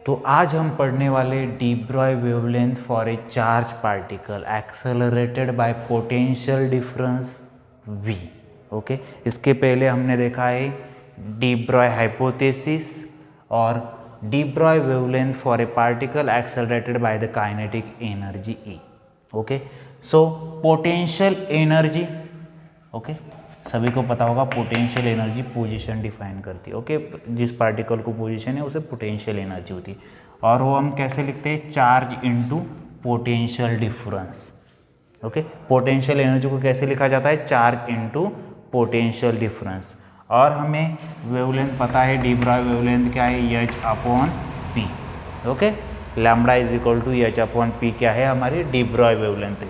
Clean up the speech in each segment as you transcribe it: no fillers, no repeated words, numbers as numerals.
तो आज हम पढ़ने वाले D Broglie wavelength for a charge particle accelerated bye potential difference v। Okay, इसके पहले हमने देखा है डी ब्रॉय हाइपोथेसिस और D Broglie wavelength for a particle accelerated by the kinetic energy E। Okay, so potential energy, okay, सभी को पता होगा पोटेंशियल एनर्जी पोजीशन डिफाइन करती है। ओके, जिस पार्टिकल को पोजीशन है उसे पोटेंशियल एनर्जी होती है और वो हम कैसे लिखते हैं, charge into potential difference. Okay, potential energy को कैसे लिखा जाता है, चार्ज इनटू पोटेंशियल डिफरेंस। और हमें वेवलेंथ पता है, डी ब्रॉय वेवलेंथ क्या है, h upon p. Okay, lambda is equal to h upon p क्या है, हमारी डी ब्रॉय वेवलेंथ है।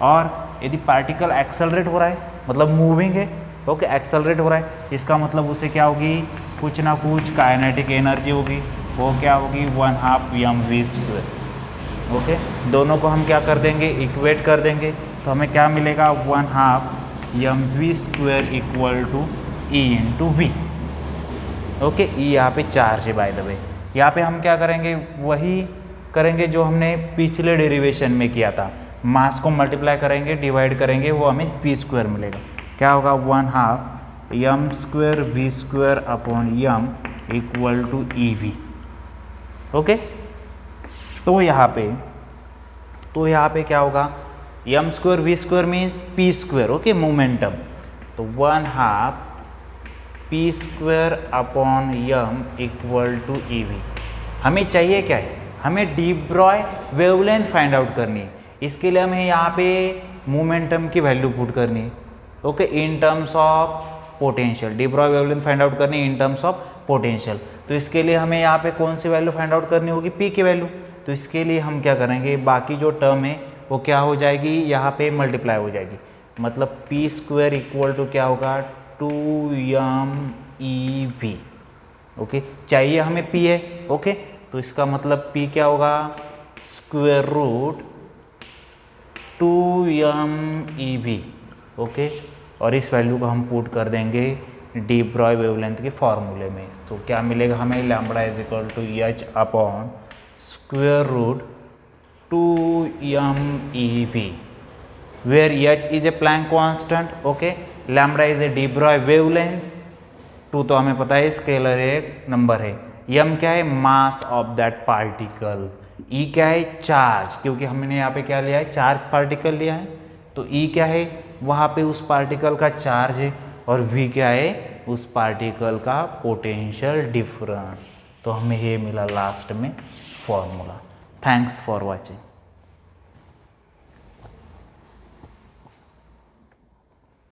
और यदि पार्टिकल एक्सेलरेट हो रहा है मतलब मूविंग है, ओके, एक्सेलरेट हो रहा है, इसका मतलब उसे क्या होगी, कुछ ना कुछ काइनेटिक एनर्जी होगी, वो क्या होगी 1/2 mv²। ओके, दोनों को हम क्या कर देंगे, इक्वेट कर देंगे, तो हमें क्या मिलेगा 1/2 mv² equal to E into V. Okay, E यहाँ पे चार्ज है बाय द वे। यहाँ पे हम क्या करेंगे, वही करेंगे जो हमने पिछले डेरिवेशन में किया था, मास को मल्टीप्लाई करेंगे, डिवाइड करेंगे, वो हमें p² मिलेगा। क्या होगा 1/2 m² v² upon m equal to EV। Okay, तो यहाँ पे क्या होगा, m² v² means p²। Okay, momentum, तो 1/2 p² upon m equal to EV। हमें चाहिए क्या है, हमें de Broglie wavelength find out करनी है। इसके लिए हमें यहाँ पे मोमेंटम की वैल्यू पुट करनी है। Okay, in terms of potential, D Broglie wavelength find out करनी है इन टर्म्स ऑफ पोटेंशियल। तो इसके लिए हमें यहाँ पे कौन सी वैल्यू फाइंड आउट करनी होगी, पी की वैल्यू। तो इसके लिए हम क्या करेंगे, बाकी जो टर्म है वो क्या हो जाएगी, यहाँ पे मल्टीप्लाई हो जाएगी, मतलब p² इक्वल टू क्या होगा 2mEV। ओके, चाहिए हमें p है। ओके, तो इसका मतलब p क्या होगा, स्क्वायर रूट 2mEV। ओके, और इस वैल्यू को हम पुट कर देंगे डी ब्रॉय वेवलेंथ के फॉर्मूले में। तो क्या मिलेगा हमें, lambda is equal to h upon square root 2mEV, where h is a Planck constant. Okay, lambda is a de Broglie wavelength, 2 तो हमें पता है स्केलर एक नंबर है, m क्या है, mass of that particle, E क्या है, चार्ज, क्योंकि हमने यहाँ पे क्या लिया है, चार्ज पार्टिकल लिया है, तो E क्या है, वहाँ पे उस पार्टिकल का चार्ज है, और V क्या है, उस पार्टिकल का पोटेंशियल डिफरेंस। तो हमें ये मिला लास्ट में फॉर्मूला। Thanks for watching.